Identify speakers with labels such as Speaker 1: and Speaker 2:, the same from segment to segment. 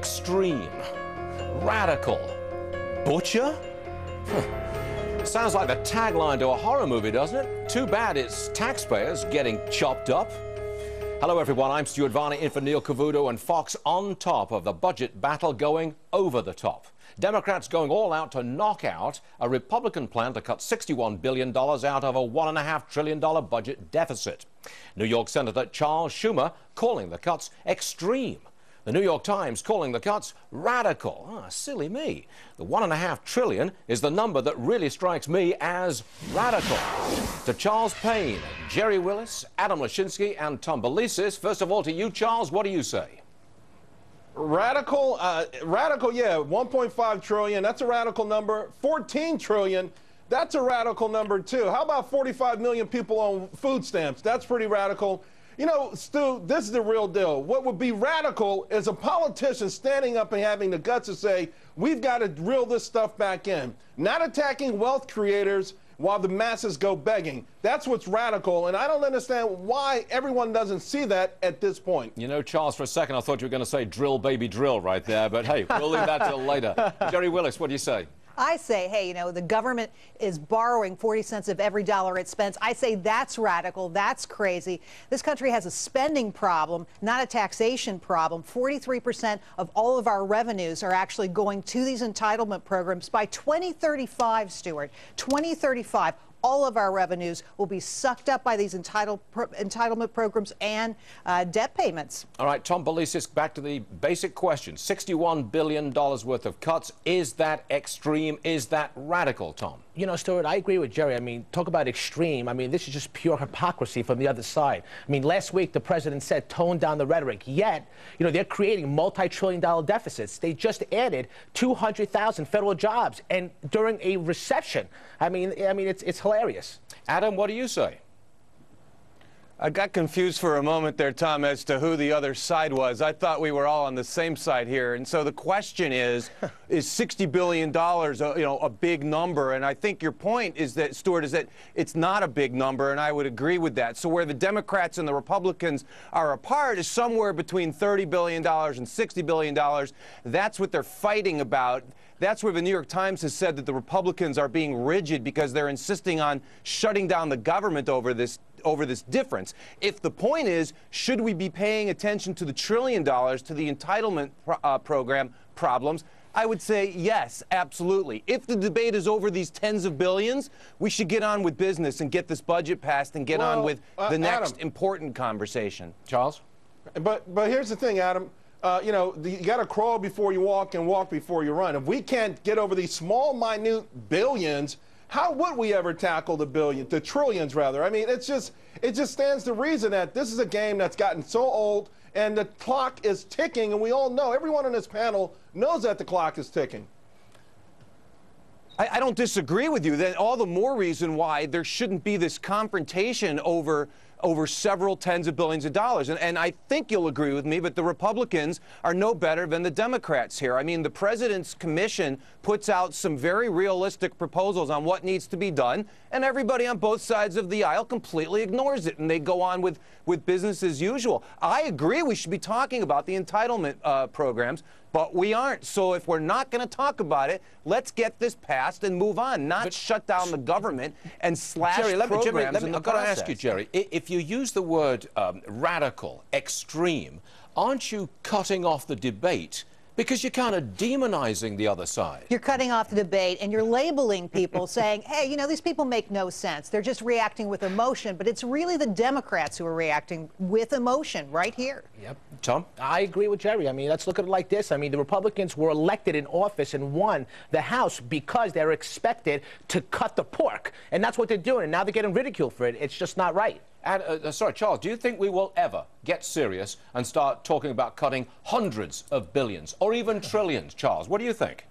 Speaker 1: extreme, radical, butcher? Sounds like the tagline to a horror movie, doesn't it? Too bad it's taxpayers getting chopped up. Hello, everyone. I'm Stuart Varney in for Neil Cavuto, and Fox on top of the budget battle going over the top. Democrats going all out to knock out a Republican plan to cut $61 billion out of a $1.5 trillion budget deficit. New York Senator Charles Schumer calling the cuts extreme. The New York Times calling the cuts radical. Silly me. The $1.5 trillion is the number that really strikes me as radical. To Charles Payne, Jerry Willis, Adam Lashinsky, and Tom Belesis. First of all, to you, Charles, what do you say?
Speaker 2: Radical, yeah, 1.5 trillion, that's a radical number. 14 trillion, that's a radical number too. How about 45 million people on food stamps? That's pretty radical. You know, Stu, this is the real deal. What would be radical is a politician standing up and having the guts to say, we've got to reel this stuff back in. Not attacking wealth creators while the masses go begging. That's what's radical, and I don't understand why everyone doesn't see that at this point.
Speaker 1: You know, Charles, for a second I thought you were going to say drill, baby, drill right there, but hey, we'll leave that till later. Jerry Willis, what do you say?
Speaker 3: I say, hey, you know, the government is borrowing 40 cents of every dollar it spends. I say that's radical. That's crazy. This country has a spending problem, not a taxation problem. 43% of all of our revenues are actually going to these entitlement programs. By 2035, Stuart, 2035, all of our revenues will be sucked up by these entitlement programs and debt payments.
Speaker 1: All right, Tom Belesis, back to the basic question. $61 billion worth of cuts. Is that extreme? Is that radical, Tom?
Speaker 4: You know, Stuart, I agree with Jerry. I mean, talk about extreme. I mean, this is just pure hypocrisy from the other side. I mean, last week the president said tone down the rhetoric, yet, you know, they're creating multi-trillion-dollar deficits. They just added 200,000 federal jobs, and during a recession. I mean, it's hilarious.
Speaker 1: Adam, what do you say?
Speaker 5: I got confused for a moment there, Tom, as to who the other side was. I thought we were all on the same side here. And so the question is $60 billion, a big number? And I think your point is that, Stuart, is that it's not a big number, and I would agree with that. So where the Democrats and the Republicans are apart is somewhere between $30 billion and $60 billion. That's what they're fighting about. That's where the New York Times has said that the Republicans are being rigid because they're insisting on shutting down the government over this difference. If the point is, should we be paying attention to the $1 trillion, to the entitlement program problems, I would say yes, absolutely. If the debate is over these tens of billions, we should get on with business and get this budget passed and get on with the next important conversation.
Speaker 1: Charles?
Speaker 2: But here's the thing, Adam. You got to crawl before you walk and walk before you run. If we can't get over these small, minute billions, how would we ever tackle the trillions, rather? I mean, it just stands to reason that this is a game that's gotten so old and the clock is ticking, and we all know, everyone on this panel knows that the clock is ticking.
Speaker 5: I don't disagree with you. Then all the more reason why there shouldn't be this confrontation over several tens of billions of dollars. And I think you'll agree with me, but the Republicans are no better than the Democrats here. I mean, the president's commission puts out some very realistic proposals on what needs to be done, and everybody on both sides of the aisle completely ignores it, and they go on with business as usual. I agree we should be talking about the entitlement programs, but we aren't. So if we're not going to talk about it, let's get this passed and move on, not shut down the government and slash programs in the process.
Speaker 1: I've got to ask you, Jerry, if you use the word radical, extreme, aren't you cutting off the debate? Because you're kind of demonizing the other side.
Speaker 3: You're cutting off the debate, and you're labeling people saying, hey, you know, these people make no sense. They're just reacting with emotion. But it's really the Democrats who are reacting with emotion right here.
Speaker 4: Yep.
Speaker 1: Tom?
Speaker 4: I agree with Jerry. I mean, let's look at it like this. I mean, the Republicans were elected in office and won the House because they're expected to cut the pork. And that's what they're doing. And now they're getting ridiculed for it. It's just not right.
Speaker 1: And, sorry, Charles, do you think we will ever get serious and start talking about cutting hundreds of billions or even trillions, Charles? What do you think?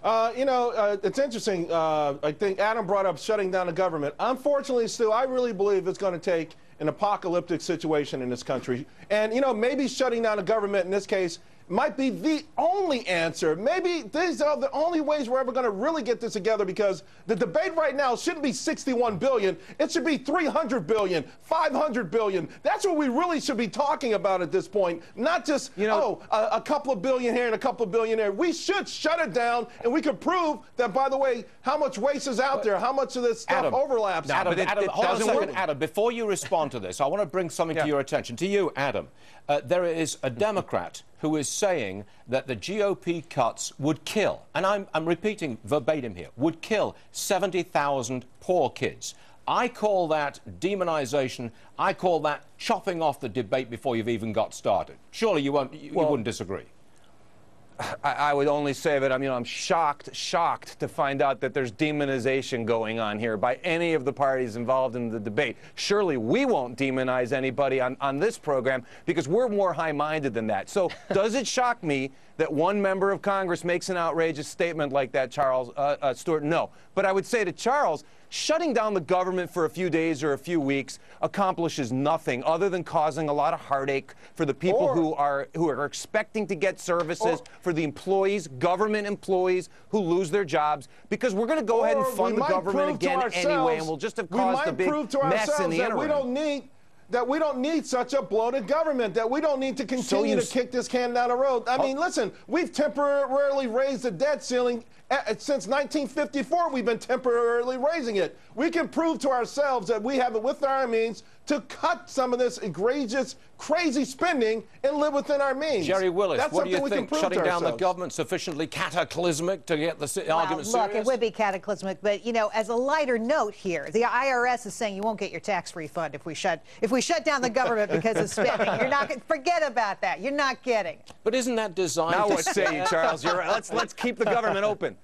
Speaker 2: It's interesting. I think Adam brought up shutting down the government. Unfortunately, Stu, I really believe it's going to take an apocalyptic situation in this country. And, maybe shutting down the government in this case might be the only answer. Maybe these are the only ways we're ever going to really get this together, because the debate right now shouldn't be 61 billion. It should be 300 billion, 500 billion. That's what we really should be talking about at this point, not just, a couple of billion here and a couple of billion there. We should shut it down, and we could prove that, by the way, how much waste is out there, how much of this stuff overlaps.
Speaker 1: Adam, hold on a second,
Speaker 2: work.
Speaker 1: Adam, before you respond to this, I want to bring something to your attention. To you, Adam, there is a Democrat who is saying that the GOP cuts would kill, and I'm repeating verbatim here, would kill 70,000 poor kids. I call that demonization. I call that chopping off the debate before you've even got started. Surely you wouldn't disagree.
Speaker 5: I would only say that I'm shocked to find out that there's demonization going on here by any of the parties involved in the debate. Surely we won't demonize anybody on this program, because we're more high-minded than that. So does it shock me that one member of Congress makes an outrageous statement like that, Charles Stewart? No. But I would say to Charles, shutting down the government for a few days or a few weeks accomplishes nothing other than causing a lot of heartache for the people who are expecting to get services, for the employees, government employees who lose their jobs, because we're going to go ahead and fund the government again anyway, and we'll just have caused a big mess in the interim.
Speaker 2: We don't need such a bloated government, that we don't need to continue to kick this can down the road. I mean, listen, we've temporarily raised the debt ceiling. Since 1954, we've been temporarily raising it. We can prove to ourselves that we have it within our means to cut some of this egregious, crazy spending and live within our means.
Speaker 1: Jerry Willis,
Speaker 2: That's
Speaker 1: what do you
Speaker 2: we
Speaker 1: think?
Speaker 2: can prove
Speaker 1: Shutting
Speaker 2: to
Speaker 1: down the
Speaker 2: ourselves.
Speaker 1: government sufficiently cataclysmic to get the argument serious?
Speaker 3: Look, it would be cataclysmic, but as a lighter note here, the IRS is saying you won't get your tax refund if we shut down the government because of spending. You're not going to forget about that. You're not getting it.
Speaker 1: But isn't that designed
Speaker 5: Now
Speaker 1: to
Speaker 5: what say you, Charles? You're right. Let's keep the government open.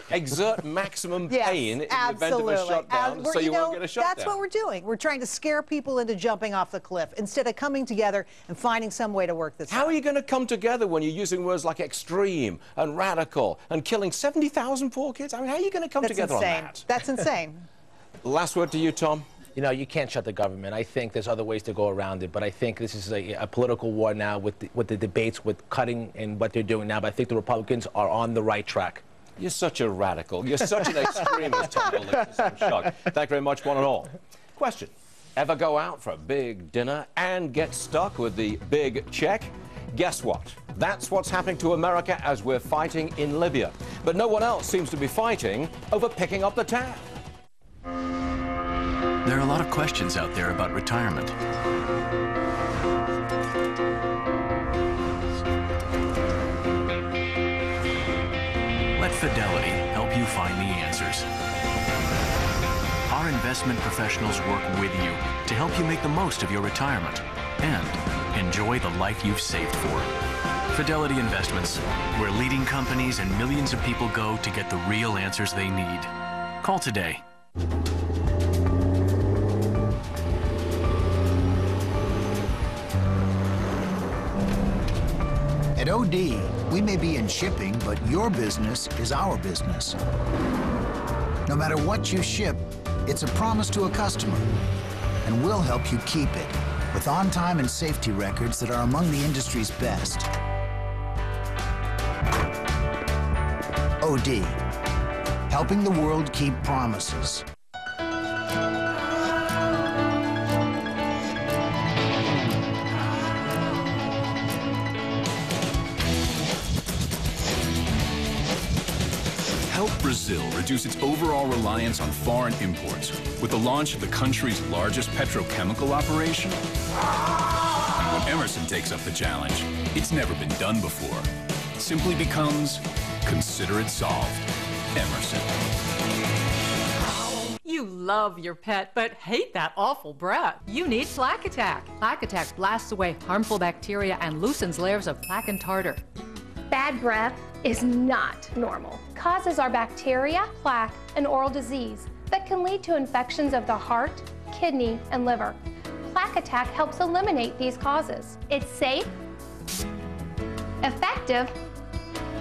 Speaker 1: Exert maximum pain in the event of a shutdown, so you won't get a shutdown.
Speaker 3: That's what we're doing. We're trying to scare people into jumping off the cliff instead of coming together and finding some way to work this out.
Speaker 1: How are you going to come together when you're using words like extreme and radical and killing 70,000 poor kids? I mean, how are you going to come together on that?
Speaker 3: That's insane.
Speaker 1: Last word to you, Tom.
Speaker 4: You can't shut the government. I think there's other ways to go around it, but I think this is a political war now with the debates, with cutting and what they're doing now. But I think the Republicans are on the right track.
Speaker 1: You're such a radical. You're such an extremist, Tom Belesis. I'm shocked. Thank you very much, one and all. Question. Ever go out for a big dinner and get stuck with the big check? Guess what? That's what's happening to America as we're fighting in Libya. But no one else seems to be fighting over picking up the tab.
Speaker 6: There are a lot of questions out there about retirement. Let Fidelity help you find the answers. Our investment professionals work with you to help you make the most of your retirement and enjoy the life you've saved for. Fidelity Investments, where leading companies and millions of people go to get the real answers they need. Call today.
Speaker 7: At OD, we may be in shipping, but your business is our business. No matter what you ship, it's a promise to a customer, and we'll help you keep it with on-time and safety records that are among the industry's best. OD, helping the world keep promises.
Speaker 8: Help Brazil reduce its overall reliance on foreign imports with the launch of the country's largest petrochemical operation. When Emerson takes up the challenge, it's never been done before. It simply becomes, consider it solved. Emerson.
Speaker 9: You love your pet, but hate that awful breath. You need Plaque Attack. Plaque Attack blasts away harmful bacteria and loosens layers of plaque and tartar.
Speaker 10: Bad breath is not normal. Causes are bacteria, plaque, and oral disease that can lead to infections of the heart, kidney, and liver. Plaque Attack helps eliminate these causes. It's safe, effective,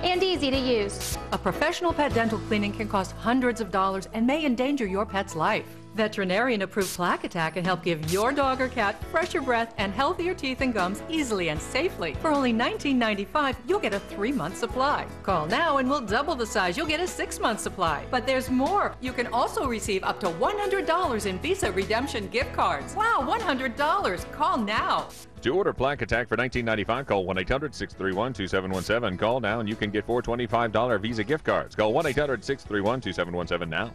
Speaker 10: and easy to use.
Speaker 9: A professional pet dental cleaning can cost hundreds of dollars and may endanger your pet's life. Veterinarian-approved Plaque Attack can help give your dog or cat fresher breath and healthier teeth and gums easily and safely. For only $19.95, you'll get a 3-month supply. Call now and we'll double the size. You'll get a 6-month supply. But there's more. You can also receive up to $100 in Visa redemption gift cards. Wow, $100. Call now.
Speaker 11: To order Plaque Attack for $19.95, call 1-800-631-2717. Call now and you can get 4 $25 Visa gift cards. Call 1-800-631-2717 now.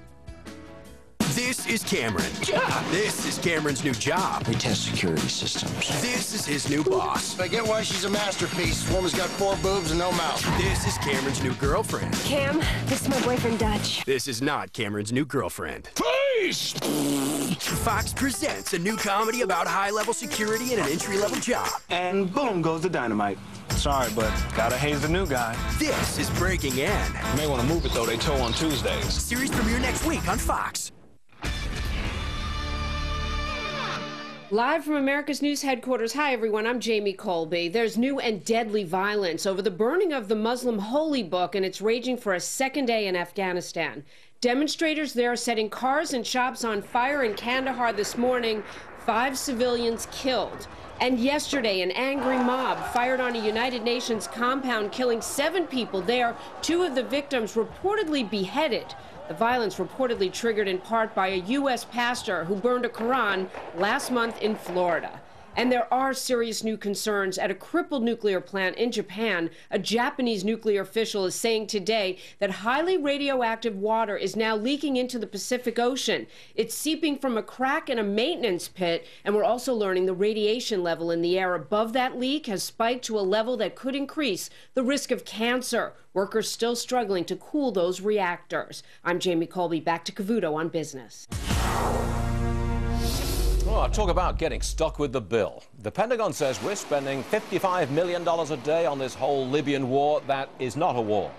Speaker 12: This is Cameron.
Speaker 13: Yeah.
Speaker 12: This is Cameron's new job.
Speaker 13: We test security systems.
Speaker 12: This is his new boss.
Speaker 14: I get why she's a masterpiece. Woman's got 4 boobs and no mouth.
Speaker 12: This is Cameron's new girlfriend.
Speaker 15: Cam, this is my boyfriend Dutch.
Speaker 12: This is not Cameron's new girlfriend.
Speaker 13: Please!
Speaker 12: Fox presents a new comedy about high-level security in an entry-level job.
Speaker 16: And boom goes the dynamite. Sorry, but gotta haze the new guy.
Speaker 12: This is Breaking In.
Speaker 16: You may want to move it, though. They tow on Tuesdays.
Speaker 12: Series premiere next week on Fox.
Speaker 17: Live from America's News headquarters, hi everyone, I'm Jamie Colby. There's new and deadly violence over the burning of the Muslim holy book, and it's raging for a second day in Afghanistan. Demonstrators there are setting cars and shops on fire in Kandahar this morning. 5 civilians killed. And yesterday, an angry mob fired on a United Nations compound, killing 7 people there, 2 of the victims reportedly beheaded. The violence reportedly triggered in part by a U.S. pastor who burned a Quran last month in Florida. And there are serious new concerns at a crippled nuclear plant in Japan. A Japanese nuclear official is saying today that highly radioactive water is now leaking into the Pacific Ocean. It's seeping from a crack in a maintenance pit, and we're also learning the radiation level in the air above that leak has spiked to a level that could increase the risk of cancer. Workers still struggling to cool those reactors. I'm Jamie Colby, back to Cavuto on Business.
Speaker 1: Well, talk about getting stuck with the bill. The Pentagon says we're spending $55 million a day on this whole Libyan war that is not a war,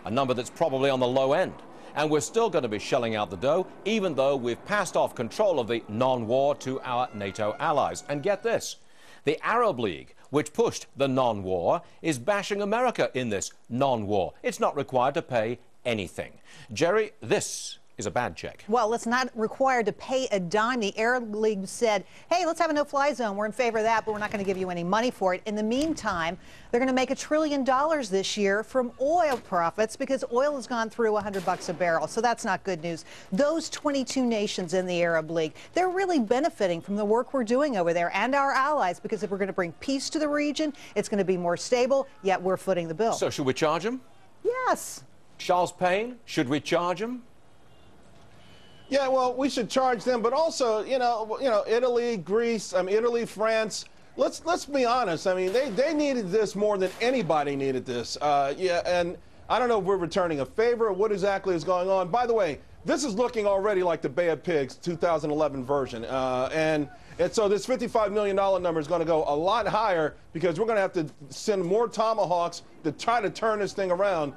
Speaker 1: a number that's probably on the low end. And we're still going to be shelling out the dough, even though we've passed off control of the non-war to our NATO allies. And get this, the Arab League, which pushed the non-war, is bashing America in this non-war. It's not required to pay anything. Jerry, this is a bad check.
Speaker 3: Well, it's not required to pay a dime. The Arab League said, hey, let's have a no-fly zone. We're in favor of that, but we're not going to give you any money for it. In the meantime, they're going to make $1 trillion this year from oil profits because oil has gone through $100 a barrel. So that's not good news. Those 22 nations in the Arab League, they're really benefiting from the work we're doing over there and our allies, because if we're going to bring peace to the region, it's going to be more stable, yet we're footing the bill.
Speaker 1: So should we charge them?
Speaker 3: Yes.
Speaker 1: Charles Payne, should we charge them?
Speaker 2: Yeah, well, we should charge them, but also, you know, Italy, Greece, Italy, France. Let's be honest. I mean, they needed this more than anybody needed this. Yeah, and I don't know if we're returning a favor or what exactly is going on. By the way, this is looking already like the Bay of Pigs 2011 version, and so this $55 million number is going to go a lot higher because we're going to have to send more Tomahawks to try to turn this thing around.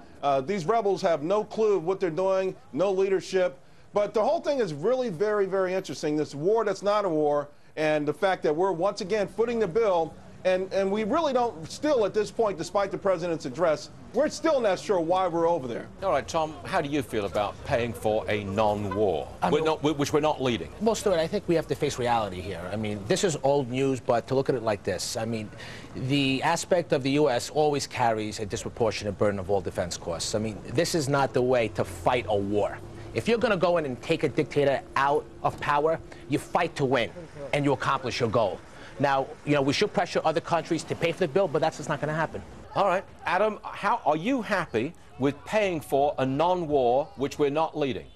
Speaker 2: These rebels have no clue what they're doing, no leadership. But the whole thing is really very, very interesting. This war that's not a war, and the fact that we're once again footing the bill, and we really don't, still at this point, despite the president's address, we're still not sure why we're over there.
Speaker 1: All right, Tom, how do you feel about paying for a non-war, which we're not leading?
Speaker 4: Well, Stuart, I think we have to face reality here. I mean, this is old news, but to look at it like this, I mean, the aspect of the U.S. always carries a disproportionate burden of all defense costs. I mean, this is not the way to fight a war. If you're going to go in and take a dictator out of power, you fight to win, and you accomplish your goal. Now, you know, we should pressure other countries to pay for the bill, but that's just not going to happen.
Speaker 1: All right. Adam, how are you happy with paying for a non-war which we're not leading?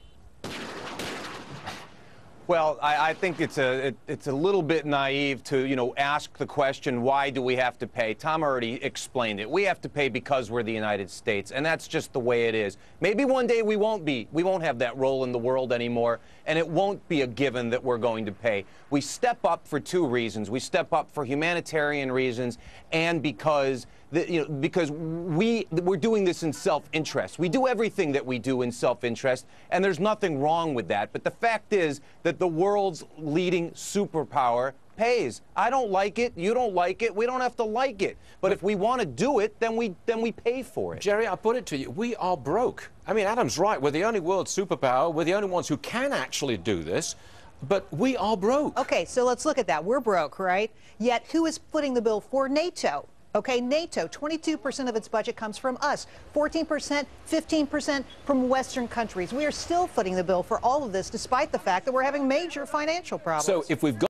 Speaker 5: Well, I think it's a little bit naive to, you know, ask the question, why do we have to pay? Tom already explained it. We have to pay because we're the United States, and that's just the way it is. Maybe one day we won't have that role in the world anymore, and it won't be a given that we're going to pay. We step up for 2 reasons. We step up for humanitarian reasons and because we're doing this in self-interest. We do everything that we do in self-interest, and there's nothing wrong with that. But the fact is that the world's leading superpower pays. I don't like it. You don't like it. We don't have to like it. But if we want to do it, then we pay for it.
Speaker 1: Jerry, I put it to you. We are broke. I mean, Adam's right. We're the only world superpower. We're the only ones who can actually do this. But we are broke.
Speaker 3: Okay, so let's look at that. We're broke, right? Yet who is footing the bill for NATO? Okay, NATO, 22% of its budget comes from us, 14%, 15% from Western countries. We are still footing the bill for all of this, despite the fact that we're having major financial problems.
Speaker 1: So if we've got